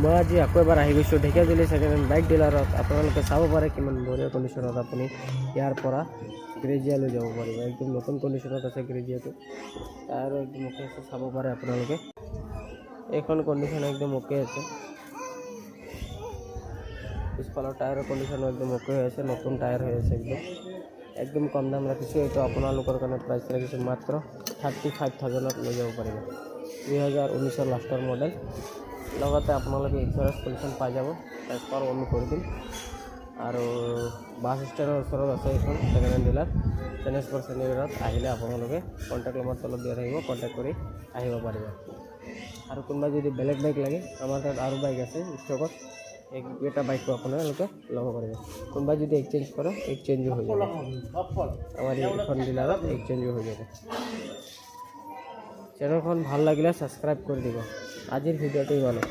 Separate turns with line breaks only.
মই আজি আকৌ এবাৰ আহি গৈছোঁ ঢেকীয়াজুলি ছেকেণ্ড হেণ্ড বাইক ডিলাৰত। আপোনালোকে চাব পাৰে কিমান বঢ়িয়া কণ্ডিশ্যনত আপুনি ইয়াৰ পৰা গ্ৰেজিয়ালৈ যাব পাৰিব। একদম নতুন কণ্ডিশ্যনত আছে গ্ৰেজিয়াটো, টায়াৰো একদম অ'কে আছে, চাব পাৰে আপোনালোকে। এইখন কণ্ডিশ্যন একদম অ'কে আছে, পিছফালৰ টায়াৰৰ কণ্ডিশ্যনো একদম অ'কে হৈ আছে, নতুন টায়াৰ হৈ আছে। একদম কম দাম ৰাখিছোঁ। এইটো আপোনালোকৰ কাৰণে প্ৰাইচ ৰাখিছোঁ মাত্ৰ 35,000ত লৈ যাব পাৰিব। 2019 লাষ্টৰ মডেল, লগতে আপোনালোকে ইঞ্চুৰেঞ্চ পলিউশ্যন পাই যাব, ট্ৰান্সফাৰো আমি কৰি দিম। আৰু বাছ ষ্টেণ্ডৰ ওচৰত আছে এইখন ছেকেণ্ড হেণ্ড ডিলাৰ, চেনেশ্বৰ চেনিৰত আহিলে আপোনালোকে কণ্টেক্ট নম্বৰ তলত দিয়া থাকিব, কণ্টেক্ট কৰি আহিব পাৰিব। আৰু কোনোবা যদি বেলেগ বাইক লাগে, আমাৰ তাত আৰু বাইক আছে ষ্টকত, এইকেইটা বাইকো আপোনালোকে ল'ব পাৰিব। কোনোবা যদি এক্সচেঞ্জ কৰে, এক্সচেঞ্জো হৈ যাব, আমাৰ এইখন ডিলাৰত এক্সচেঞ্জো হৈ যাব। চেনেলখন ভাল লাগিলে ছাবস্ক্ৰাইব কৰি দিব। আজিৰ ভিডিঅ'টো ইমানেই।